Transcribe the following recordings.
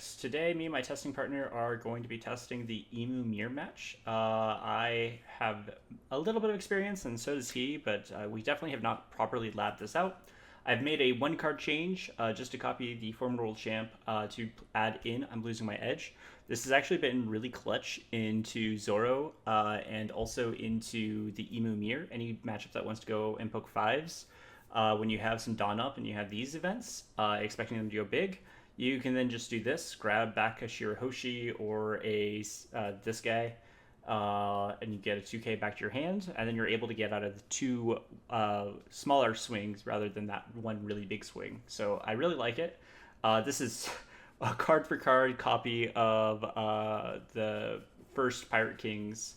today me and my testing partner are going to be testing the Emu Mirror match. I have a little bit of experience, and so does he, but we definitely have not properly labbed this out. I've made a one card change just to copy the former world champ to add in I'm Losing My Edge. This has actually been really clutch into Zoro and also into the Emu Mirror. Any matchup that wants to go and poke fives, when you have some Dawn up and you have these events, expecting them to go big, you can then just do this, grab back a Shirahoshi or a this guy, and you get a 2k back to your hand, and then you're able to get out of the two smaller swings rather than that one really big swing. So I really like it. This is a card for card copy of the first Pirate Kings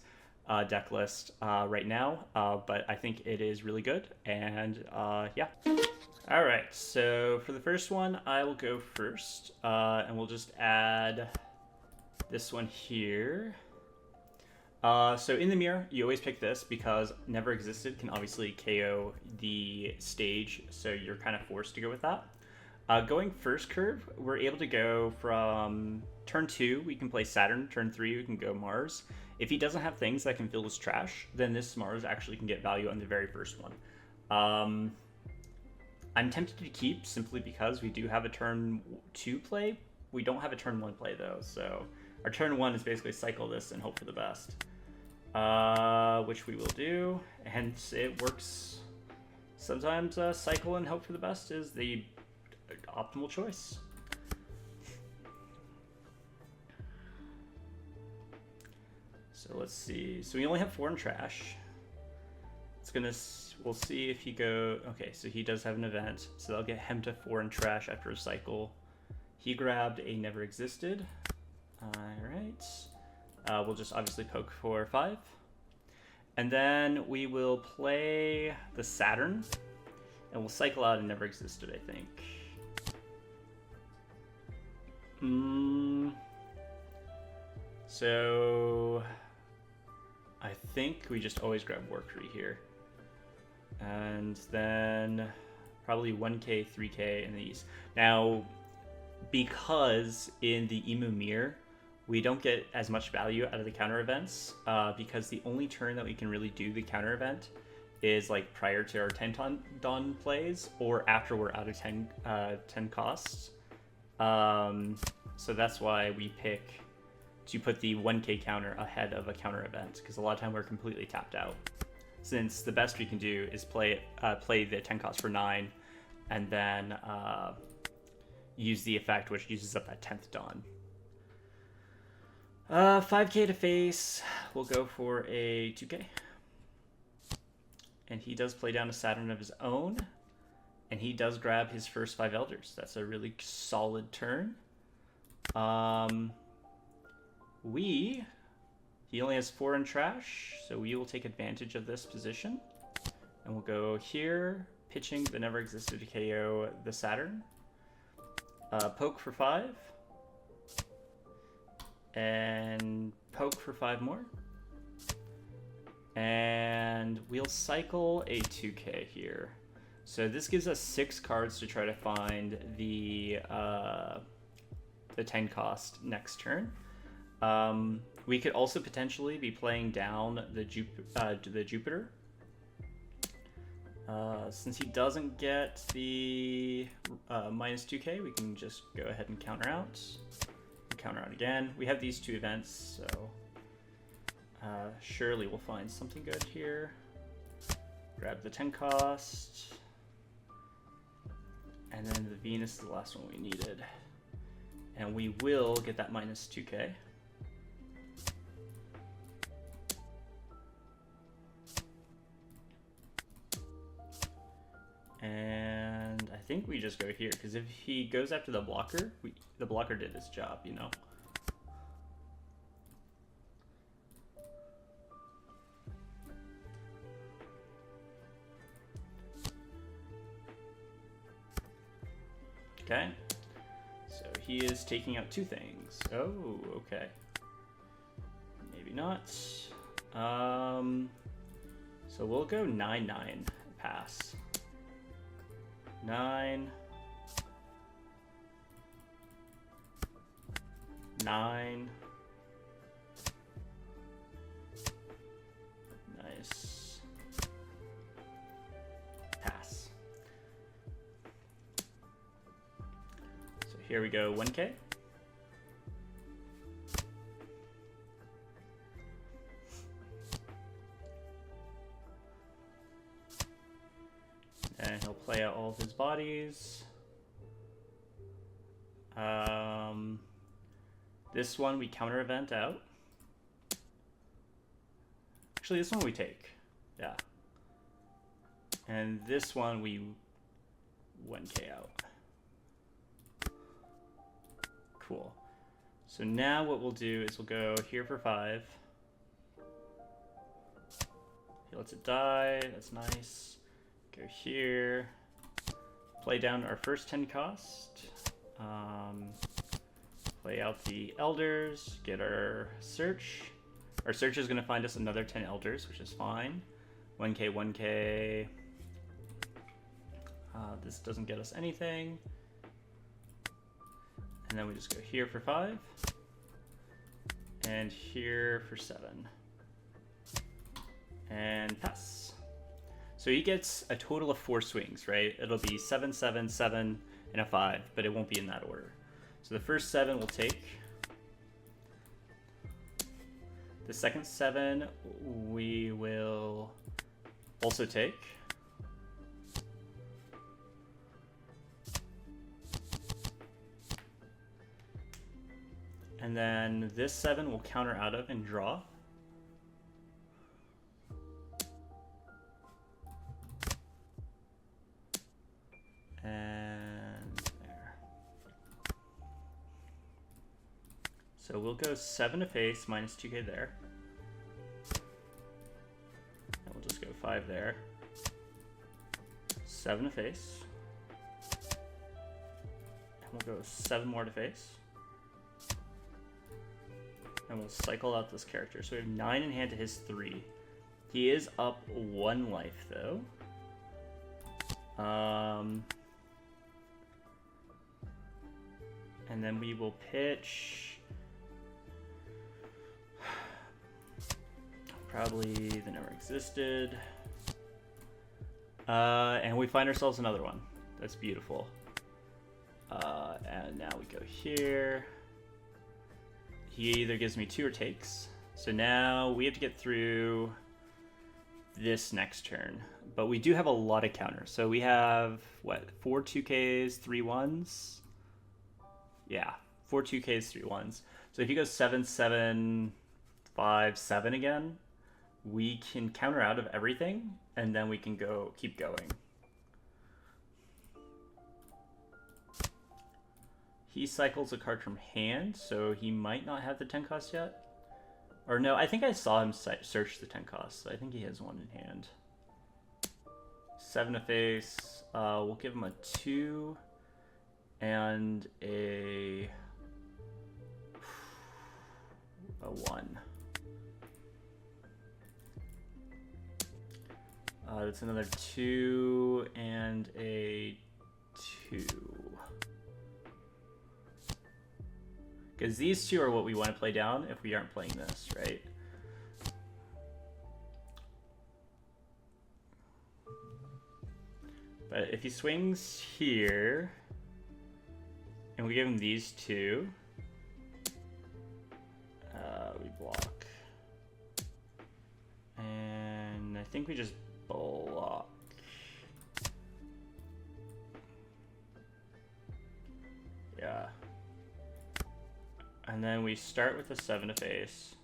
deck list right now, but I think it is really good, and yeah. All right, so for the first one, I will go first, and we'll just add this one here. So in the mirror, you always pick this because Never Existed can obviously KO the stage, so you're kind of forced to go with that. Going first curve, we're able to go from turn 2, we can play Saturn, turn 3, we can go Mars. If he doesn't have things that can fill his trash, then this Mars actually can get value on the very first one. I'm tempted to keep simply because we do have a turn 2 play. We don't have a turn 1 play though, so our turn 1 is basically cycle this and hope for the best. Which we will do, and it works. Sometimes cycle and hope for the best is the optimal choice. So let's see. So we only have 4 in trash. It's gonna. We'll see if he go. Okay, so he does have an event, so that'll get him to 4 in trash after a cycle. He grabbed a Never Existed. All right. We'll just obviously poke for 5, and then we will play the Saturn, and we'll cycle out a Never Existed, I think. So I think we just always grab War Tree here. And then probably 1k, 3k in these. Now, because in the Emu Mirror, we don't get as much value out of the counter events, because the only turn that we can really do the counter event is like prior to our 10 Dawn plays or after we're out of 10 costs. So that's why we pick to put the 1k counter ahead of a counter event, because a lot of time we're completely tapped out. Since the best we can do is play the 10 cost for 9, and then use the effect, which uses up that 10th Dawn. 5k to face. We'll go for a 2k. And he does play down a Saturn of his own, and he does grab his first 5 Elders. That's a really solid turn. He only has 4 in trash, so we will take advantage of this position. And we'll go here, pitching the Never Existed to KO the Saturn. Poke for 5. And poke for 5 more. And we'll cycle a 2k here. So this gives us 6 cards to try to find the 10 cost next turn. We could also potentially be playing down the Jupiter. Since he doesn't get the minus 2k, we can just go ahead and counter out. Counter out again. We have these 2 events, so surely we'll find something good here. Grab the 10 cost. And then the Venus is the last one we needed. And we will get that minus 2k. And I think we just go here, because if he goes after the blocker, the blocker did his job, you know? Okay. So he is taking out 2 things. Oh, okay. Maybe not. So we'll go 9-9 pass. 9. 9. Nice. Pass. So here we go, 1K. And he'll play out all of his bodies. This one we counter event out. Actually, this one we take. Yeah. And this one we 1K out. Cool. So now what we'll do is we'll go here for 5. He lets it die. That's nice. Go here. Play down our first 10 cost. Play out the elders. Get our search. Our search is going to find us another 10 elders, which is fine. 1K, 1K. This doesn't get us anything. And then we just go here for 5. And here for 7. And pass. So he gets a total of 4 swings, right? It'll be 7, 7, 7, and a 5, but it won't be in that order. So the first 7 we'll take. The second 7 we will also take. And then this 7 we'll counter out of and draw. And there. So we'll go 7 to face, minus 2K there. And we'll just go 5 there. 7 to face. And we'll go 7 more to face. And we'll cycle out this character. So we have 9 in hand to his 3. He is up 1 life though. And then we will pitch probably the never existed. And we find ourselves another one. That's beautiful. And now we go here. He either gives me 2 or takes. So now we have to get through this next turn. But we do have a lot of counters. So we have, what, 4 2Ks, 3 1s? Yeah, 4 2Ks, 3 1s. So if he goes 7, 7, 5, 7 again, we can counter out of everything, and then we can keep going. He cycles a card from hand, so he might not have the 10 cost yet. Or no, I think I saw him search the 10 costs. So I think he has 1 in hand. 7 to face. We'll give him a 2 and a 1. That's another 2 and a 2. Because these 2 are what we want to play down if we aren't playing this, right? But if he swings here, and we give him these 2, we block. And I think we just block. Yeah. And then we start with a 7 to face.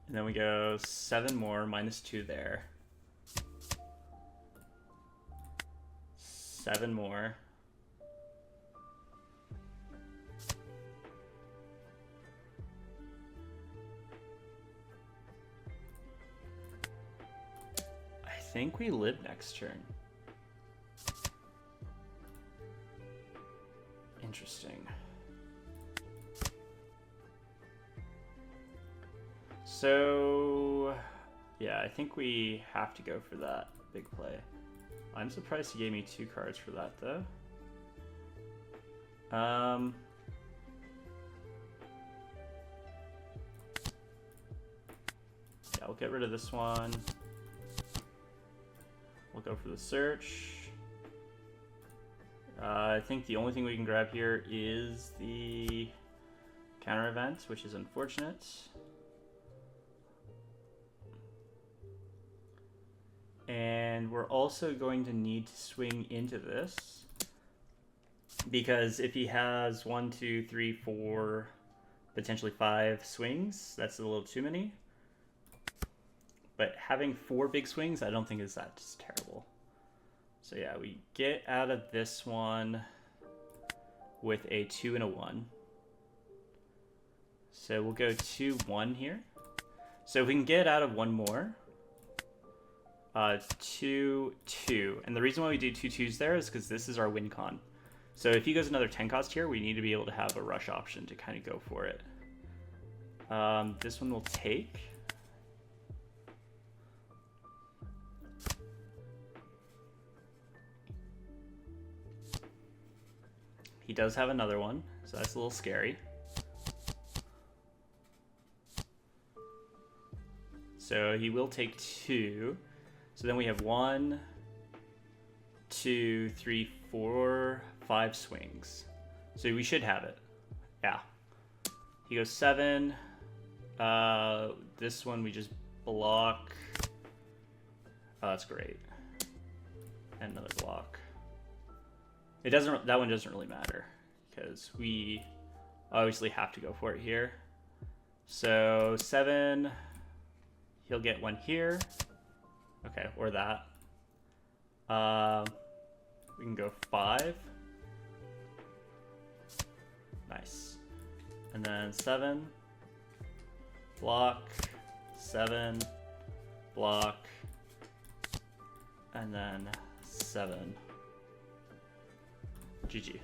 And then we go 7 more, minus 2 there. 7 more. I think we live next turn. Interesting. So, yeah, I think we have to go for that big play. I'm surprised he gave me 2 cards for that, though. Yeah, we'll get rid of this one. We'll go for the search. I think the only thing we can grab here is the counter event, which is unfortunate. And we're also going to need to swing into this, because if he has 1, 2, 3, 4, potentially 5 swings, that's a little too many. But having 4 big swings, I don't think is that just terrible. So yeah, we get out of this one with a 2 and a 1. So we'll go 2, 1 here. So if we can get out of one more, 2, 2. And the reason why we do 2 2s there is because this is our win con. So if he goes another 10 cost here, we need to be able to have a rush option to kind of go for it. This one will take. He does have another one, so that's a little scary. So he will take 2. So then we have 1, 2, 3, 4, 5 swings. So we should have it. Yeah. He goes 7. This one we just block. Oh, that's great. And another block. It doesn't. That one doesn't really matter because we obviously have to go for it here. So 7. He'll get 1 here. Okay, or that. We can go 5. Nice. And then 7. Block. 7. Block. And then 7. GG.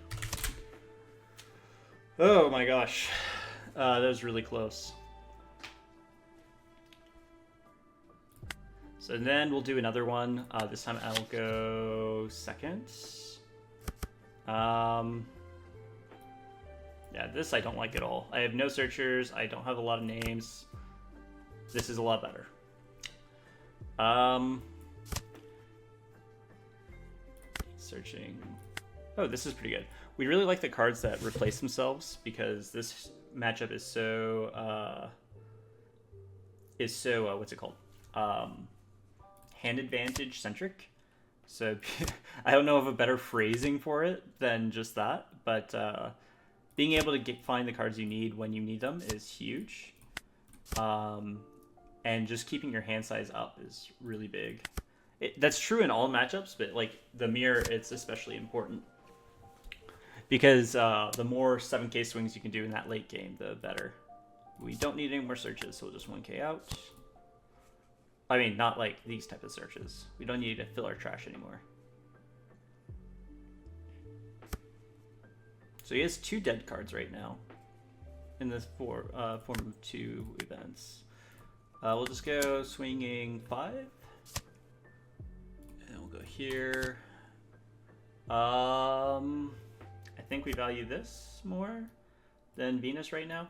Oh my gosh. That was really close. So then we'll do another one. This time I'll go second. Yeah, this I don't like at all. I have no searchers. I don't have a lot of names. This is a lot better. Searching. Oh, this is pretty good. We really like the cards that replace themselves because this matchup is so what's it called? Hand advantage centric. So I don't know of a better phrasing for it than just that, but being able to find the cards you need when you need them is huge. And just keeping your hand size up is really big. That's true in all matchups, but like the mirror, it's especially important. Because the more 7k swings you can do in that late game, the better. We don't need any more searches, so we'll just 1k out. I mean, not like these type of searches. We don't need to fill our trash anymore. So he has 2 dead cards right now in this form of 2 events. We'll just go swinging 5. And we'll go here. I think we value this more than Venus right now,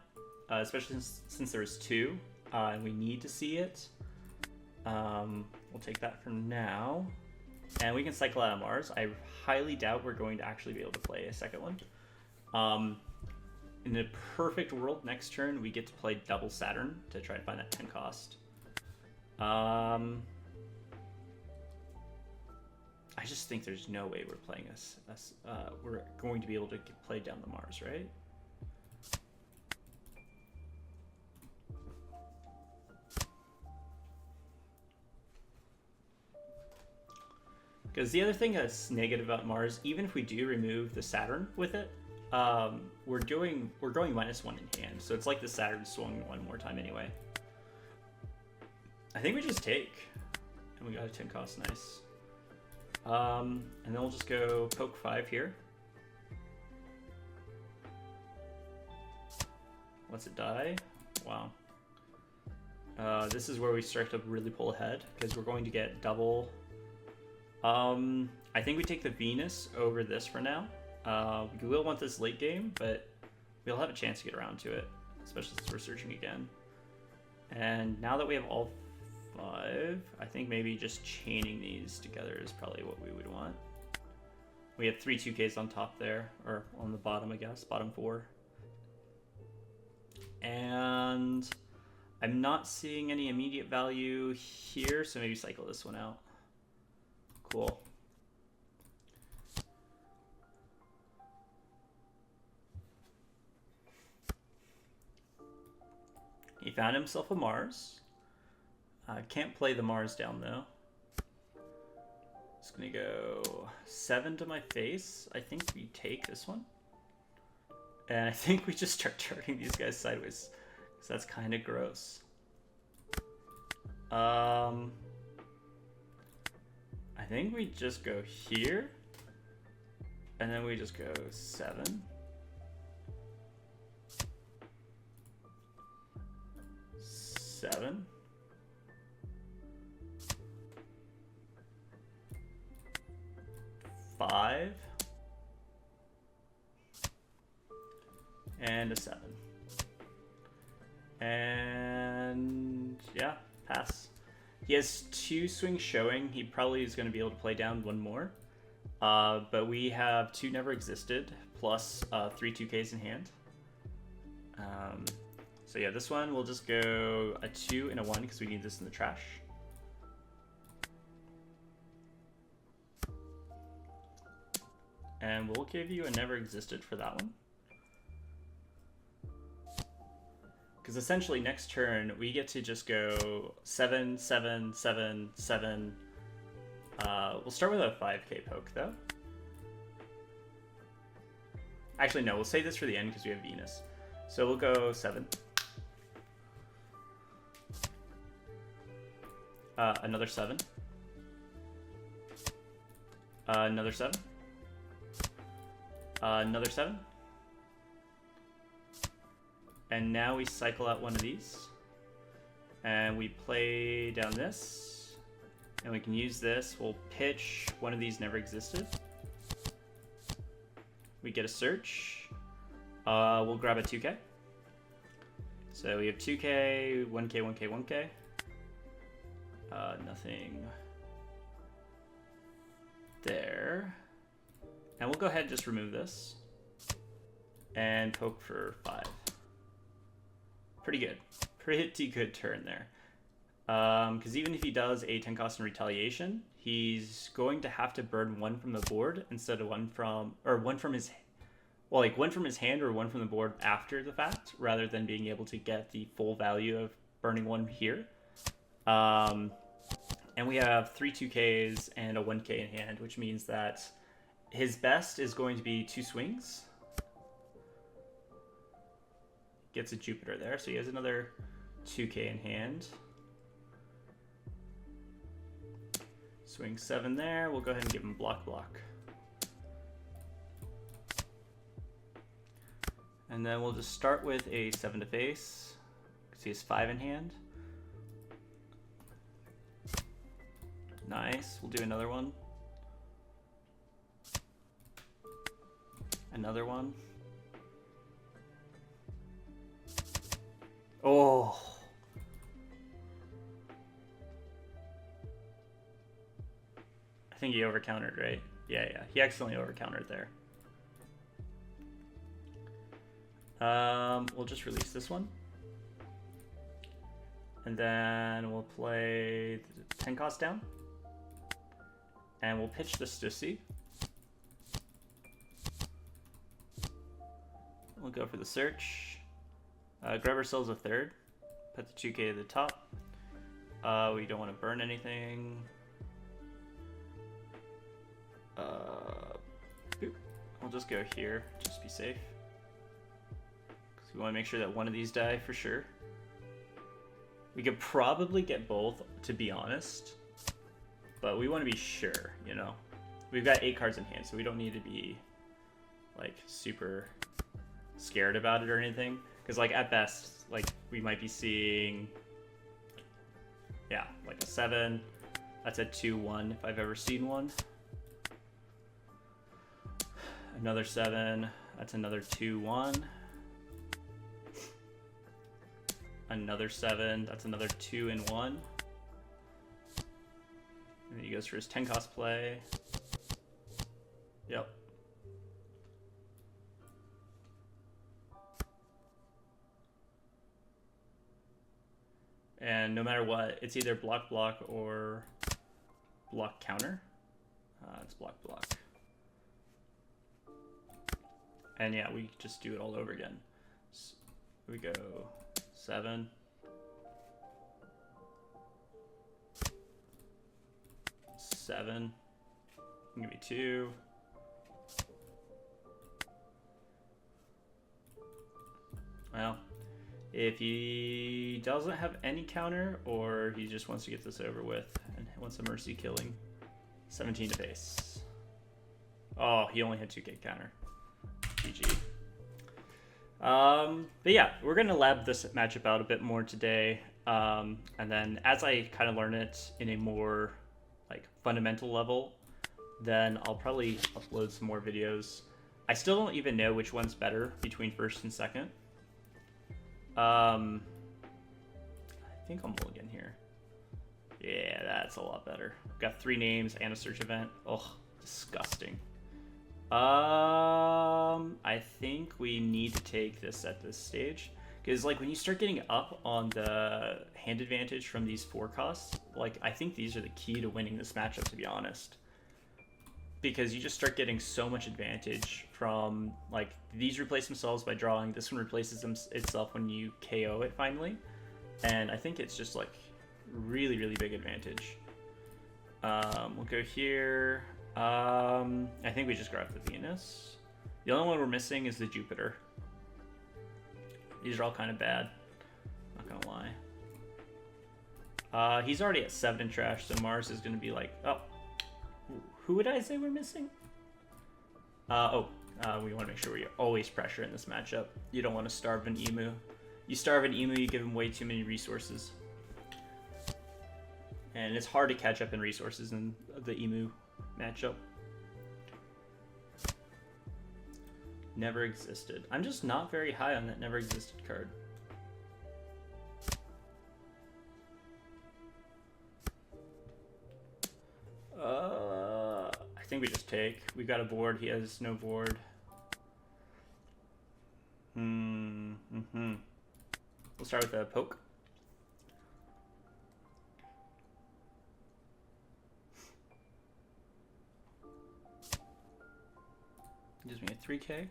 especially since there's 2 and we need to see it. We'll take that for now, and we can cycle out of Mars. I highly doubt we're going to actually be able to play a second one. In a perfect world, next turn we get to play double Saturn to try to find that 10 cost. I just think there's no way we're playing we're going to be able to play down the Mars, right? Because the other thing that's negative about Mars, even if we do remove the Saturn with it, we're going -1 in hand, so it's like the Saturn swung 1 more time anyway. I think we just take, and we got a 10 cost, nice. And then we'll just go poke 5 here. Lets it die. Wow. This is where we start to really pull ahead because we're going to get double. I think we take the Venus over this for now. We will want this late game, but we'll have a chance to get around to it, especially since we're searching again. And now that we have all 5, I think maybe just chaining these together is probably what we would want. We have 3 2Ks on top there, or on the bottom, I guess, bottom 4. And I'm not seeing any immediate value here, so maybe cycle this one out. Cool. He found himself a Mars. Can't play the Mars down though. Just gonna go 7 to my face. I think we take this one. And I think we just start turning these guys sideways, because that's kind of gross. I think we just go here, and then we just go 7. 7. Five. And a 7. And yeah, pass. He has 2 swings showing. He probably is going to be able to play down 1 more. But we have 2 never existed plus 3 2Ks in hand. So yeah, this one we'll just go a 2 and a 1 because we need this in the trash. And we'll give you a never existed for that one. Because essentially next turn we get to just go 7, 7, 7, 7. We'll start with a 5K poke though. Actually no, we'll save this for the end because we have Venus. So we'll go 7. Another 7. Another 7. Another 7. And now we cycle out one of these. And we play down this. And we can use this. We'll pitch one of these never existed. We get a search. We'll grab a 2K. So we have 2K, 1K, 1K, 1K. Nothing there. And we'll go ahead and just remove this. And poke for 5. Pretty good. Pretty good turn there. Because even if he does a 10 cost in retaliation, he's going to have to burn 1 from the board instead of 1 from his, well, like 1 from his hand or 1 from the board after the fact, rather than being able to get the full value of burning 1 here. And we have 3 2Ks and a 1K in hand, which means that his best is going to be 2 swings. Gets a Jupiter there, so he has another 2K in hand. Swing 7 there. We'll go ahead and give him block. And then we'll just start with a 7 to face, because he has 5 in hand. Nice. We'll do another one. Another one. Oh. I think he over-countered, right? Yeah. He accidentally over-countered there. We'll just release this one. And then we'll play the 10 cost down. And we'll pitch the Stussy. We'll go for the search. Grab ourselves a 3rd. Put the 2K at the top. We don't want to burn anything. We'll just go here, just be safe. Because we want to make sure that one of these die for sure. We could probably get both, to be honest. But we want to be sure, you know. We've got 8 cards in hand, so we don't need to be, like, super scared about it or anything. Because, like, at best, like, we might be seeing, yeah, like a 7. That's a 2-1 if I've ever seen one. Another 7. That's another 2-1. Another 7. That's another 2 and 1. And then he goes for his 10 cost play. Yep. And no matter what, it's either block block or block counter. It's block block. And yeah, we just do it all over again. So we go 7. 7. Give me 2. Well, if he doesn't have any counter, or he just wants to get this over with and wants a mercy killing, 17 to face. Oh, he only had 2k counter. GG. But yeah, we're gonna lab this matchup out a bit more today, and then as I kind of learn it in a more like fundamental level, then I'll probably upload some more videos. I still don't even know which one's better between first and second. I think I'll mulligan here. Yeah, that's a lot better. Got 3 names and a search event. Oh, disgusting. I think we need to take this at this stage, because like when you start getting up on the hand advantage from these 4 costs, like I think these are the key to winning this matchup, to be honest. Because you just start getting so much advantage from, like, these replace themselves by drawing, this one replaces itself when you KO it finally, and I think it's just like really, really big advantage. We'll go here. I think we just grab the Venus. The only one we're missing is the Jupiter. These are all kind of bad, not gonna lie. He's already at 7 in trash, so Mars is gonna be like, oh, who would I say we're missing? We want to make sure we always pressure in this matchup. You don't want to starve an Emu. You starve an Emu, you give him way too many resources. And it's hard to catch up in resources in the Emu matchup. Never existed. I'm just not very high on that never existed card. I think we just take. We've got a board. He has no board. We'll start with a poke. Gives me a 3k.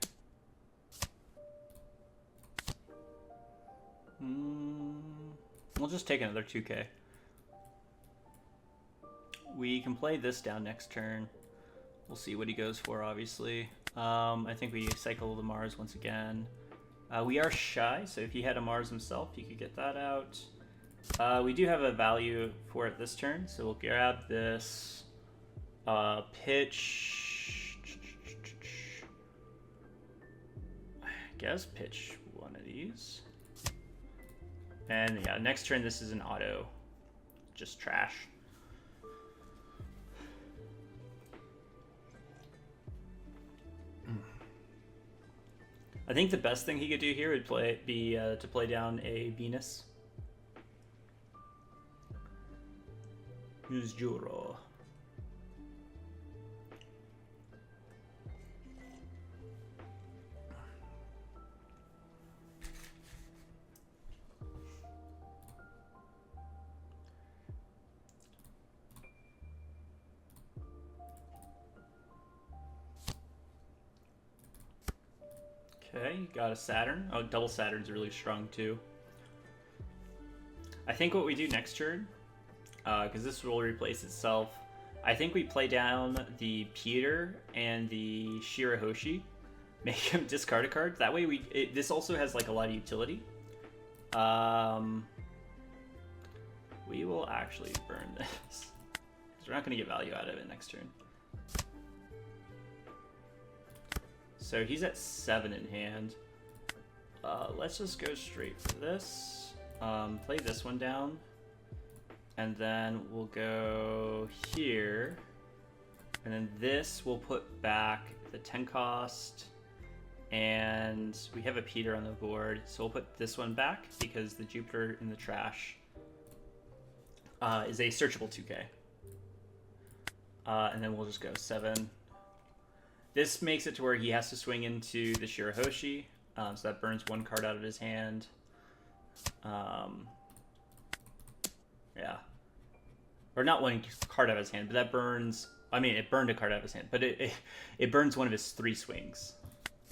We'll just take another 2k. We can play this down next turn. We'll see what he goes for, obviously. I think we cycle the Mars once again. We are shy, so if he had a Mars himself, he could get that out. We do have a value for it this turn, so we'll grab this. Pitch. I guess pitch one of these. And yeah, next turn this is an auto. Just trash. I think the best thing he could do here would be to play down a Venus. Use Juro. Okay, got a Saturn. Oh, double Saturn's really strong too. I think what we do next turn, because this will replace itself, I think we play down the Peter and the Shirahoshi, make him discard a card. That way this also has like a lot of utility. We will actually burn this, because we're not going to get value out of it next turn. So he's at 7 in hand. Let's just go straight for this. Play this one down. And then we'll go here. And then this will put back with a 10 cost. And we have a Peter on the board, so we'll put this one back because the Jupiter in the trash is a searchable 2K. And then we'll just go 7. This makes it to where he has to swing into the Shirahoshi, so that burns 1 card out of his hand. Yeah. Or not 1 card out of his hand, but that burns... I mean, it burned a card out of his hand, but it burns 1 of his 3 swings.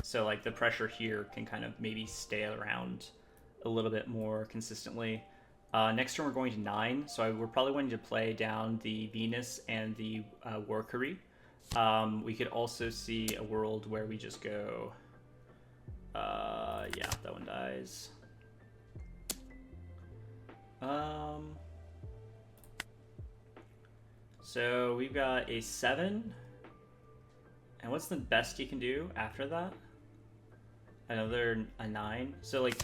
So, like, the pressure here can kind of maybe stay around a little bit more consistently. Next turn, we're going to 9, so we're probably going to play down the Venus and the Warkari. We could also see a world where we just go... yeah, that one dies. So we've got a 7. And what's the best you can do after that? Another a 9. So like,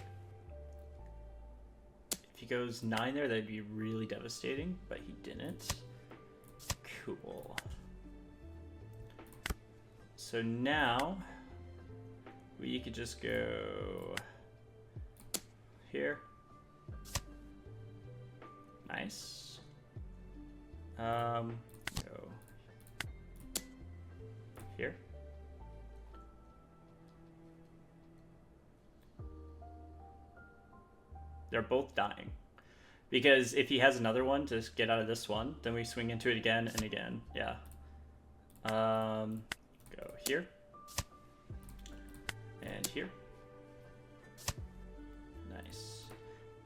if he goes 9 there, that'd be really devastating, but he didn't. Cool. So now we could just go here. Nice. Go here. They're both dying. Because if he has another one to get out of this one, then we swing into it again and again. Yeah. Go here. And here. Nice.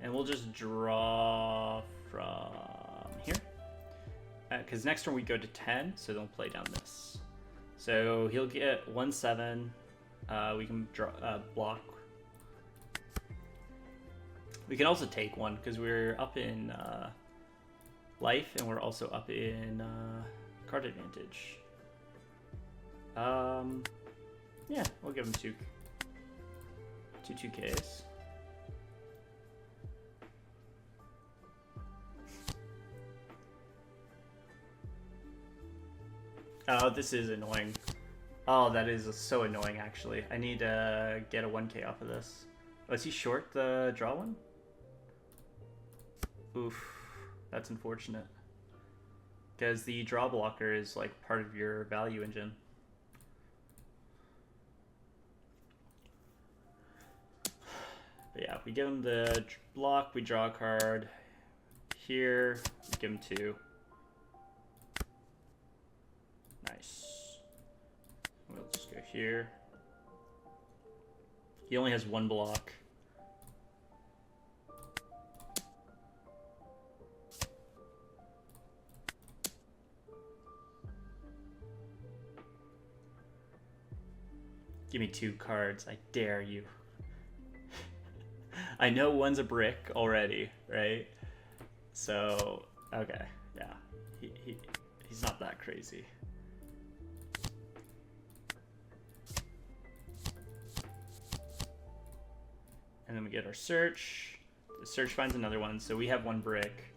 And we'll just draw from here. Because next turn we go to 10, so don't play down this. So he'll get 1/7. We can draw block. We can also take 1 because we're up in life and we're also up in card advantage. Yeah, we'll give him 2 2Ks. Oh, this is annoying. Oh, that is so annoying, actually. I need to get a 1K off of this. Oh, is he short the draw one? Oof, that's unfortunate. Because the draw blocker is like part of your value engine. But yeah, we give him the block, we draw a card. Here, we give him 2. Nice. We'll just go here. He only has 1 block. Give me 2 cards, I dare you. I know one's a brick already, right? So, okay, yeah. He's not that crazy. And then we get our search. The search finds another one, so we have 1 brick.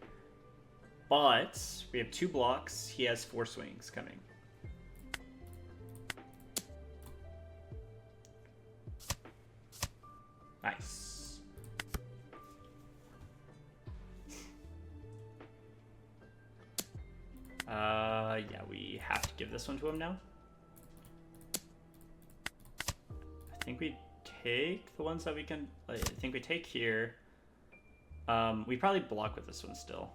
But we have 2 blocks. He has 4 swings coming. Nice. Yeah, we have to give this one to him now. I think we take the ones that we can. I think we take here. We probably block with this one still.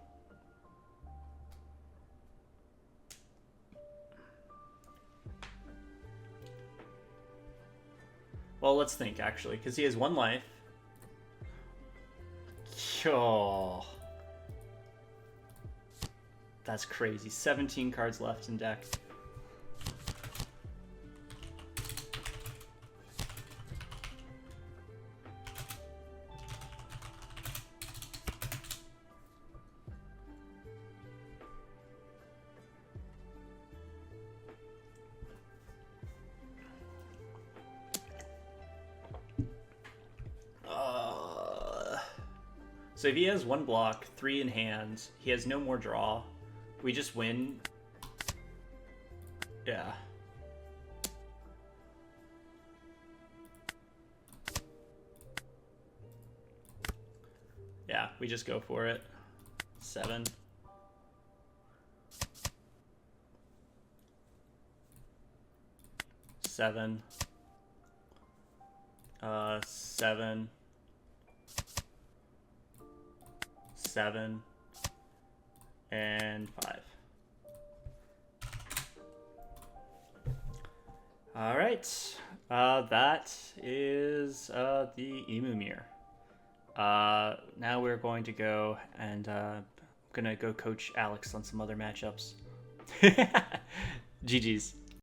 Well, let's think actually, because he has 1 life. Oh, that's crazy. 17 cards left in deck. So if he has 1 block, 3 in hand, he has no more draw. We just win. Yeah. Yeah, we just go for it. 7. 7. 7. 7. And 5. All right. That is the Emu Mirror. Now we're going to go and I'm gonna go coach Alex on some other matchups. GG's.